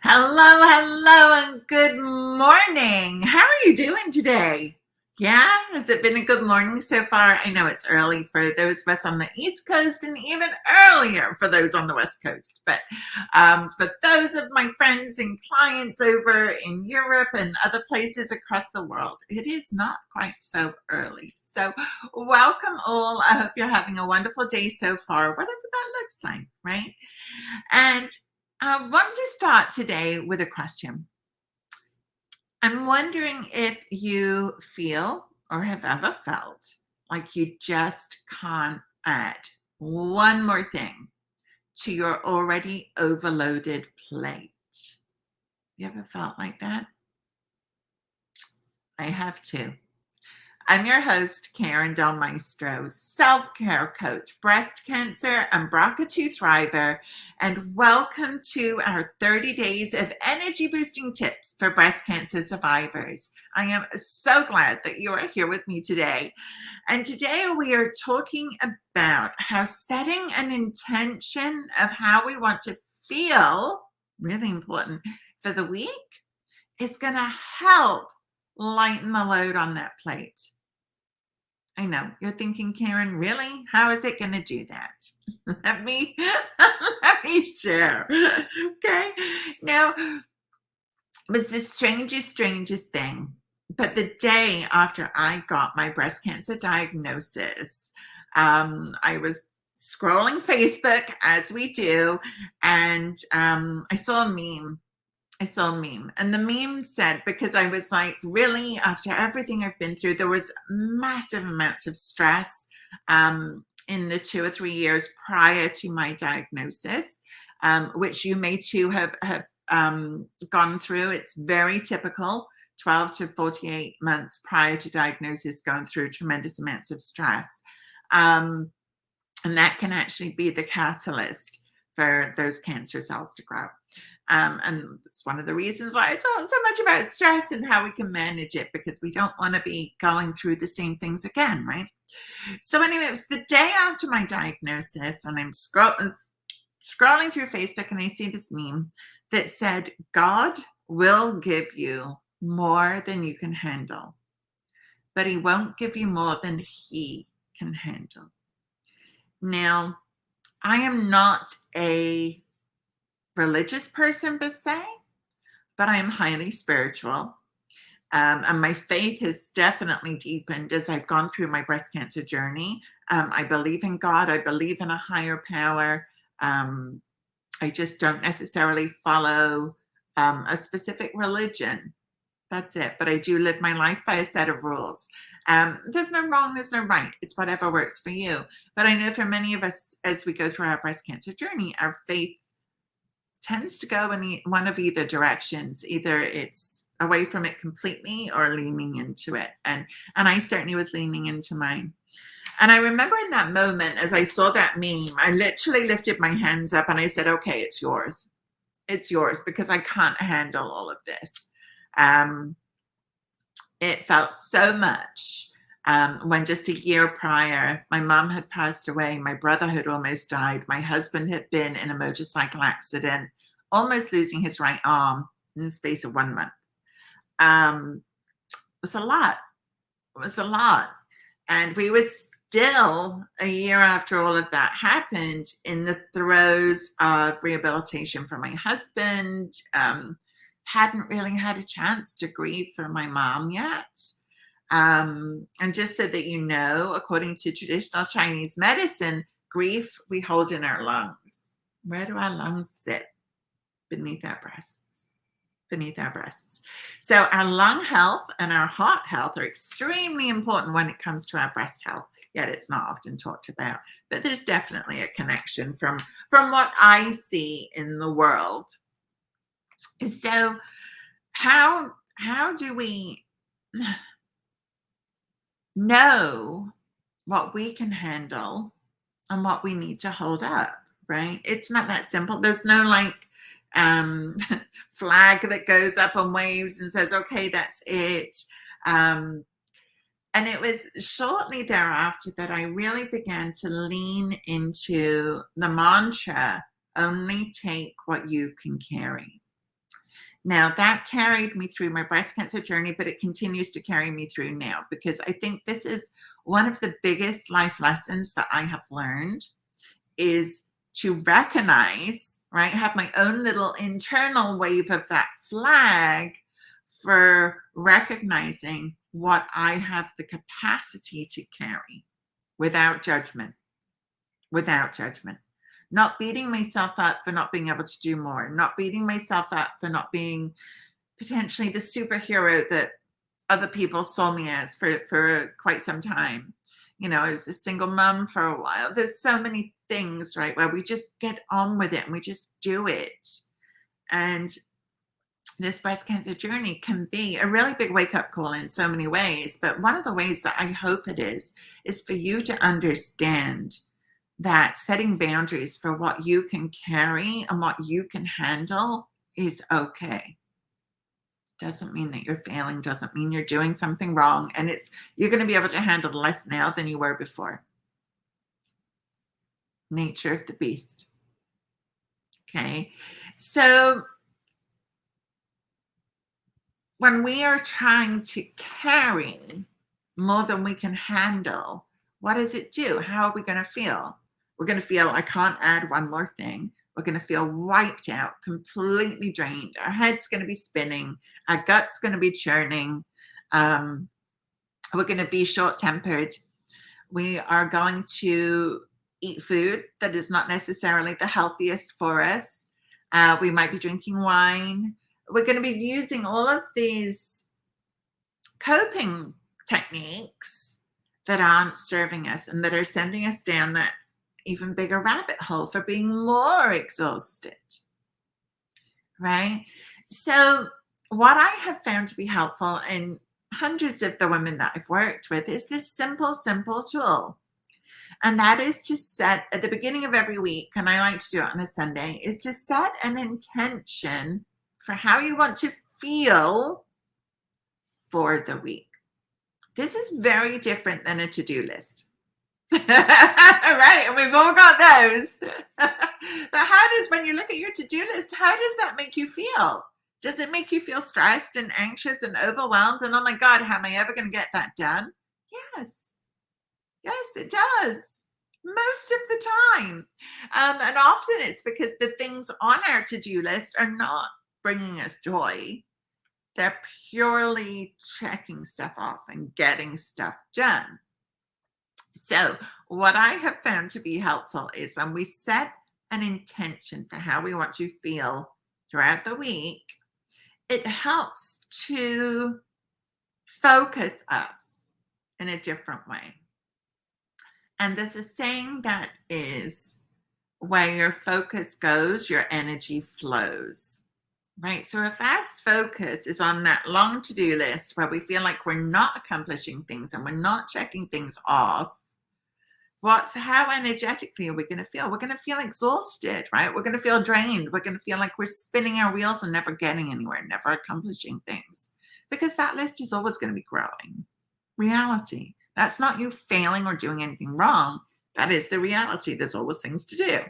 Hello, hello, and good morning. How are you doing today? Yeah, has it been a good morning so far? I know it's early for those of us on the East Coast and even earlier for those on the West Coast. But for those of my friends and clients over in Europe and other places across the world, it is not quite so early. So, welcome all. I hope you're having a wonderful day so far, whatever that looks like, right? And I want to start today with a question. I'm wondering if you feel or have ever felt like you just can't add one more thing to your already overloaded plate. You ever felt like that? I have too. I'm your host, Karen Del Maestro, self-care coach, breast cancer and BRCA2 thriver, and welcome to our 30 days of energy boosting tips for breast cancer survivors. I am so glad that you are here with me today. And today we are talking about how setting an intention of how we want to feel, really important, for the week is going to help lighten the load on that plate. I know you're thinking, Karen, really? How is it going to do that? Let me let me share. Okay. Now, it was the strangest thing. But the day after I got my breast cancer diagnosis, I was scrolling Facebook as we do, and I saw a meme, and the meme said, because I was like, really, after everything I've been through, there was massive amounts of stress in the 2 or 3 years prior to my diagnosis, which you may too have gone through. It's very typical, 12 to 48 months prior to diagnosis, going through tremendous amounts of stress. And that can actually be the catalyst for those cancer cells to grow. And it's one of the reasons why I talk so much about stress and how we can manage it, because we don't want to be going through the same things again, right? So anyway, it was the day after my diagnosis, and I'm scrolling through Facebook, and I see this meme that said, God will give you more than you can handle, but he won't give you more than he can handle. Now, I am not a religious person per se, but I am highly spiritual. And my faith has definitely deepened as I've gone through my breast cancer journey. I believe in God. I believe in a higher power. I just don't necessarily follow a specific religion. That's it. But I do live my life by a set of rules. There's no wrong, there's no right. It's whatever works for you. But I know for many of us, as we go through our breast cancer journey, our faith tends to go in one of either directions. Either it's away from it completely or leaning into it. And I certainly was leaning into mine. And I remember in that moment, as I saw that meme, I literally lifted my hands up and I said, okay, it's yours. It's yours, because I can't handle all of this. It felt so much when just a year prior, my mom had passed away, my brother had almost died, my husband had been in a motorcycle accident, almost losing his right arm in the space of 1 month. It was a lot. It was a lot. And we were still, a year after all of that happened, in the throes of rehabilitation for my husband. Hadn't really had a chance to grieve for my mom yet. And just so that you know, according to traditional Chinese medicine, grief we hold in our lungs. Where do our lungs sit? Beneath our breasts. Beneath our breasts. So our lung health and our heart health are extremely important when it comes to our breast health, yet it's not often talked about. But there's definitely a connection from what I see in the world. So how do we know what we can handle and what we need to hold up, right? It's not that simple. There's no um, flag that goes up and waves and says, okay, that's it. And it was shortly thereafter that I really began to lean into the mantra, only take what you can carry. Now, that carried me through my breast cancer journey, but it continues to carry me through now because I think this is one of the biggest life lessons that I have learned is to recognize, right? Have my own little internal wave of that flag for recognizing what I have the capacity to carry without judgment, without judgment. Not beating myself up for not being able to do more, not beating myself up for not being potentially the superhero that other people saw me as for quite some time. You know, I was a single mom for a while. There's so many things, right, where we just get on with it and we just do it. And this breast cancer journey can be a really big wake up call in so many ways. But one of the ways that I hope it is for you to understand that setting boundaries for what you can carry and what you can handle is okay. Doesn't mean that you're failing, doesn't mean you're doing something wrong. And you're going to be able to handle less now than you were before. Nature of the beast. Okay. So when we are trying to carry more than we can handle, what does it do? How are we going to feel? We're going to feel, I can't add one more thing. We're going to feel wiped out, completely drained. Our head's going to be spinning. Our gut's going to be churning. We're going to be short-tempered. We are going to eat food that is not necessarily the healthiest for us. We might be drinking wine. We're going to be using all of these coping techniques that aren't serving us and that are sending us down that even bigger rabbit hole for being more exhausted, right? So what I have found to be helpful in hundreds of the women that I've worked with is this simple tool. And that is to set at the beginning of every week, and I like to do it on a Sunday, is to set an intention for how you want to feel for the week. This is very different than a to-do list. Right, and we've all got those. But when you look at your to-do list, how does that make you feel? Does it make you feel stressed and anxious and overwhelmed and, oh my God, how am I ever going to get that done? Yes, it does. Most of the time. And often it's because the things on our to-do list are not bringing us joy. They're purely checking stuff off and getting stuff done. So what I have found to be helpful is when we set an intention for how we want to feel throughout the week, it helps to focus us in a different way. And there's a saying that is, where your focus goes, your energy flows. Right? So if our focus is on that long to-do list where we feel like we're not accomplishing things and we're not checking things off, how energetically are we going to feel? We're going to feel exhausted, right? We're going to feel drained. We're going to feel like we're spinning our wheels and never getting anywhere, never accomplishing things, because that list is always going to be growing. Reality. That's not you failing or doing anything wrong. That is the reality. There's always things to do,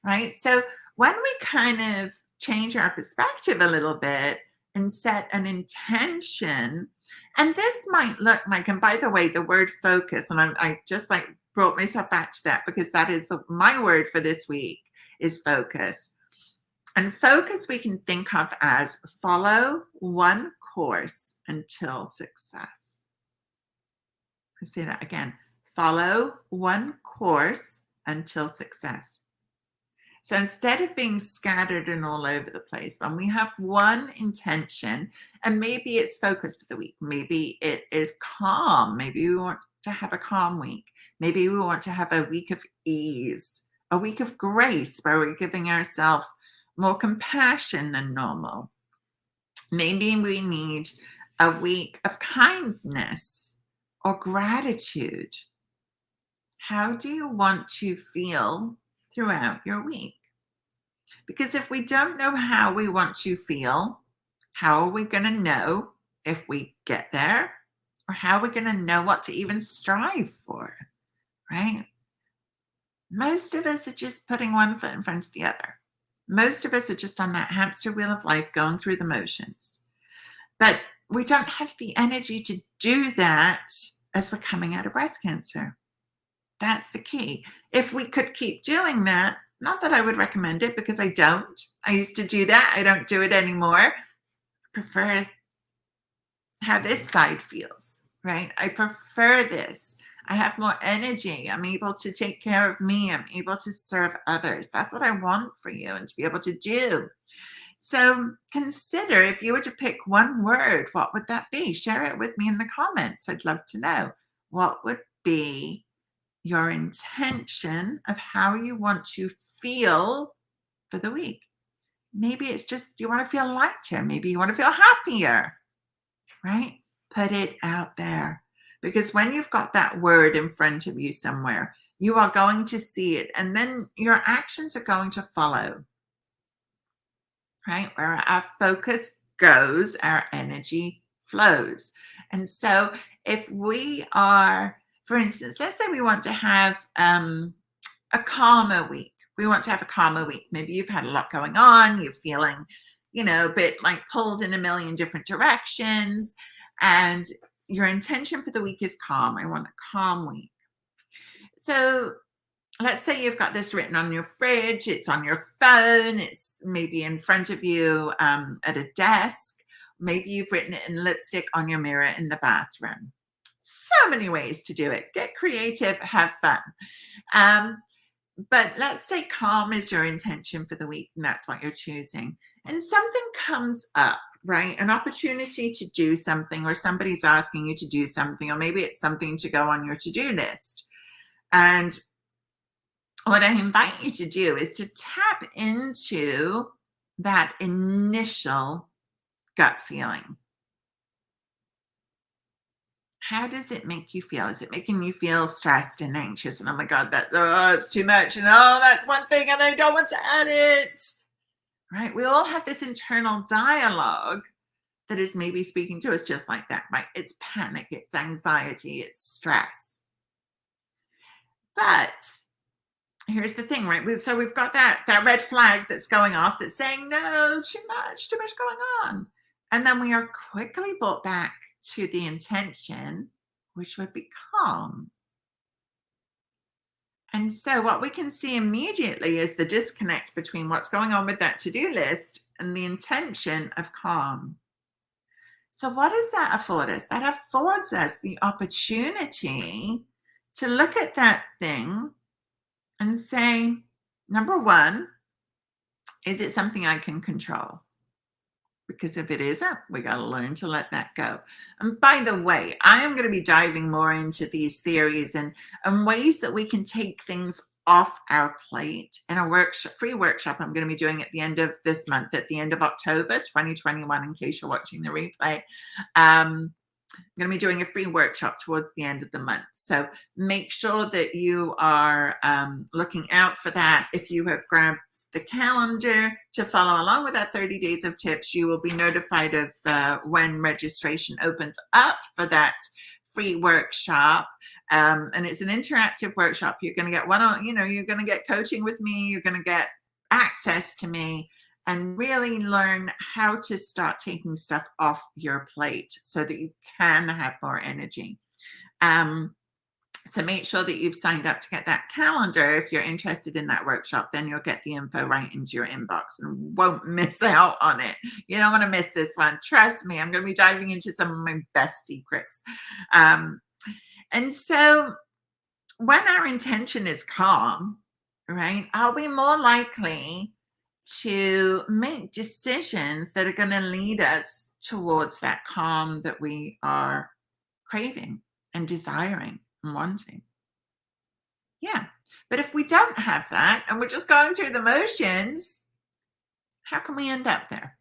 right? So when we kind of change our perspective a little bit and set an intention, and this might look like, and by the way, the word focus, and I just like brought myself back to that because that is my word for this week is focus. And focus we can think of as follow one course until success. I'll say that again. Follow one course until success. So instead of being scattered and all over the place, when we have one intention, and maybe it's focus for the week, maybe it is calm, maybe we want to have a calm week, maybe we want to have a week of ease, a week of grace where we're giving ourselves more compassion than normal. Maybe we need a week of kindness or gratitude. How do you want to feel throughout your week? Because if we don't know how we want to feel, how are we going to know if we get there? Or how are we going to know what to even strive for? Right? Most of us are just putting one foot in front of the other. Most of us are just on that hamster wheel of life going through the motions. But we don't have the energy to do that as we're coming out of breast cancer. That's the key. If we could keep doing that, not that I would recommend it because I don't. I used to do that. I don't do it anymore. I prefer how this side feels, right? I prefer this. I have more energy. I'm able to take care of me. I'm able to serve others. That's what I want for you and to be able to do. So consider if you were to pick one word, what would that be? Share it with me in the comments. I'd love to know. What would be your intention of how you want to feel for the week? Maybe it's just you want to feel lighter. Maybe you want to feel happier, right? Put it out there. Because when you've got that word in front of you somewhere, you are going to see it. And then your actions are going to follow, right? Where our focus goes, our energy flows. And so if we are, for instance, let's say we want to have a calmer week. We want to have a calmer week. Maybe you've had a lot going on. You're feeling, a bit like pulled in a million different directions. And your intention for the week is calm. I want a calm week. So let's say you've got this written on your fridge. It's on your phone. It's maybe in front of you at a desk. Maybe you've written it in lipstick on your mirror in the bathroom. So many ways to do it. Get creative, have fun. But let's say calm is your intention for the week, and that's what you're choosing. And something comes up, right? An opportunity to do something, or somebody's asking you to do something, or maybe it's something to go on your to-do list. And what I invite you to do is to tap into that initial gut feeling. How does it make you feel? Is it making you feel stressed and anxious? And oh my God, it's too much. And that's one thing and I don't want to add it. Right? We all have this internal dialogue that is maybe speaking to us just like that, right? It's panic, it's anxiety, it's stress. But here's the thing, right? So we've got that red flag that's going off that's saying, no, too much going on. And then we are quickly brought back to the intention, which would be calm. And so what we can see immediately is the disconnect between what's going on with that to-do list and the intention of calm. So what does that afford us? That affords us the opportunity to look at that thing and say, number one, is it something I can control? Because if it isn't, we got to learn to let that go. And by the way, I am going to be diving more into these theories and ways that we can take things off our plate in a workshop, free workshop I'm going to be doing at the end of this month, at the end of October 2021, in case you're watching the replay. I'm going to be doing a free workshop towards the end of the month. So make sure that you are looking out for that. If you have grabbed the calendar to follow along with that 30 days of tips, you will be notified of when registration opens up for that free workshop. And it's an interactive workshop. You're going to get you're going to get coaching with me. You're going to get access to me and really learn how to start taking stuff off your plate so that you can have more energy. So make sure that you've signed up to get that calendar. If you're interested in that workshop, then you'll get the info right into your inbox and won't miss out on it. You don't want to miss this one. Trust me, I'm going to be diving into some of my best secrets. And so when our intention is calm, right, are we more likely to make decisions that are going to lead us towards that calm that we are craving and desiring and wanting? Yeah. But if we don't have that and we're just going through the motions, how can we end up there?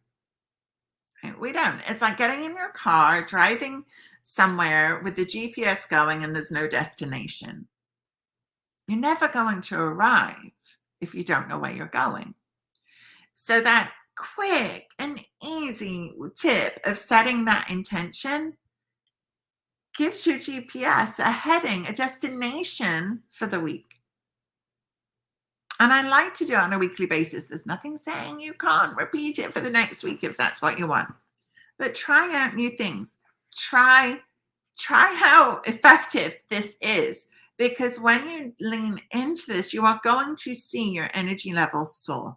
Right? We don't. It's like getting in your car, driving somewhere with the GPS going and there's no destination. You're never going to arrive if you don't know where you're going. So that quick and easy tip of setting that intention gives your GPS a heading, a destination for the week. And I like to do it on a weekly basis. There's nothing saying you can't repeat it for the next week if that's what you want. But try out new things. Try how effective this is, because when you lean into this, you are going to see your energy levels soar,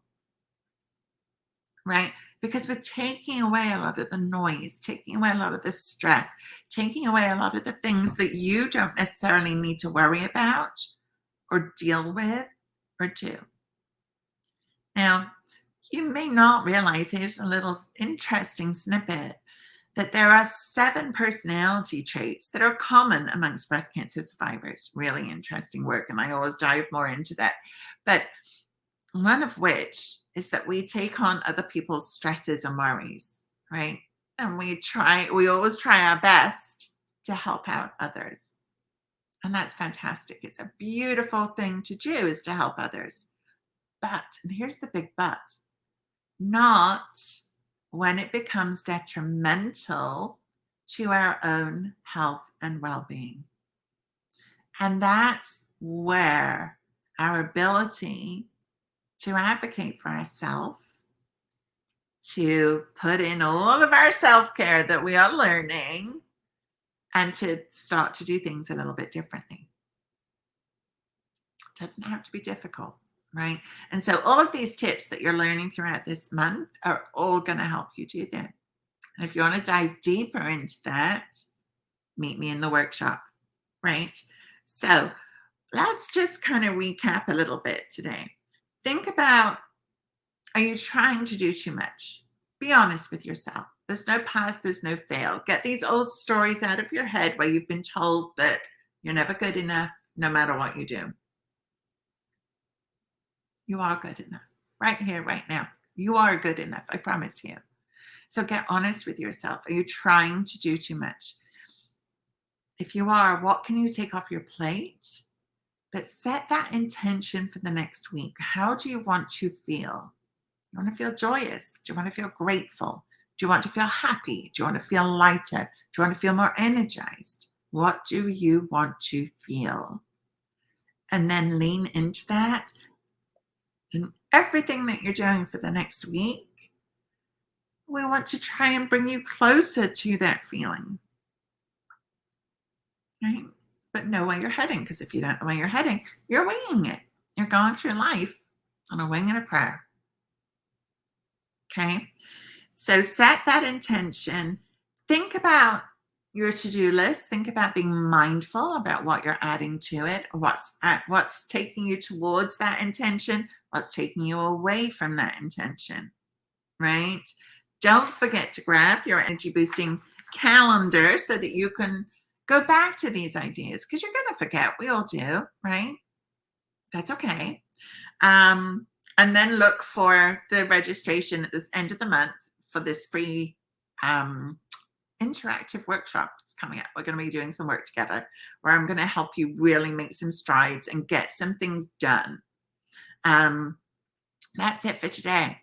right? Because we're taking away a lot of the noise, taking away a lot of the stress, taking away a lot of the things that you don't necessarily need to worry about or deal with or do. Now, you may not realize, here's a little interesting snippet, that there are 7 personality traits that are common amongst breast cancer survivors. Really interesting work, and I always dive more into that. But one of which is that we take on other people's stresses and worries, right? And we always try our best to help out others. And that's fantastic. It's a beautiful thing to do, is to help others. But, and here's the big but, not when it becomes detrimental to our own health and well-being. And that's where our ability to advocate for ourselves, to put in all of our self-care that we are learning, and to start to do things a little bit differently. It doesn't have to be difficult, right? And so all of these tips that you're learning throughout this month are all going to help you do that. And if you want to dive deeper into that, meet me in the workshop, right? So let's just kind of recap a little bit today. Think about, are you trying to do too much? Be honest with yourself. There's no pass, there's no fail. Get these old stories out of your head where you've been told that you're never good enough no matter what you do. You are good enough. Right here, right now. You are good enough, I promise you. So get honest with yourself. Are you trying to do too much? If you are, what can you take off your plate? But set that intention for the next week. How do you want to feel? You want to feel joyous? Do you want to feel grateful? Do you want to feel happy? Do you want to feel lighter? Do you want to feel more energized? What do you want to feel? And then lean into that. And everything that you're doing for the next week, we want to try and bring you closer to that feeling, right? But know where you're heading, because if you don't know where you're heading, you're winging it. You're going through life on a wing and a prayer. Okay? So set that intention. Think about your to-do list. Think about being mindful about what you're adding to it, what's taking you towards that intention, what's taking you away from that intention, right? Don't forget to grab your energy boosting calendar so that you can go back to these ideas, because you're going to forget. We all do, right? That's okay. And then look for the registration at the end of the month for this free interactive workshop that's coming up. We're going to be doing some work together where I'm going to help you really make some strides and get some things done. That's it for today.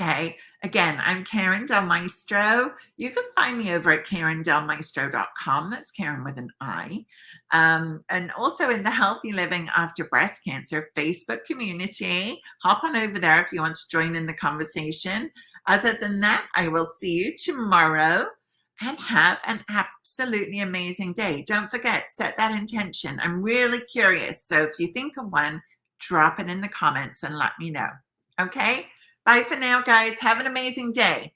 Okay. Again, I'm Karen Del Maestro. You can find me over at KarenDelMaestro.com. That's Karen with an I. And also in the Healthy Living After Breast Cancer Facebook community. Hop on over there if you want to join in the conversation. Other than that, I will see you tomorrow, and have an absolutely amazing day. Don't forget, set that intention. I'm really curious. So if you think of one, drop it in the comments and let me know. Okay? Bye for now, guys. Have an amazing day.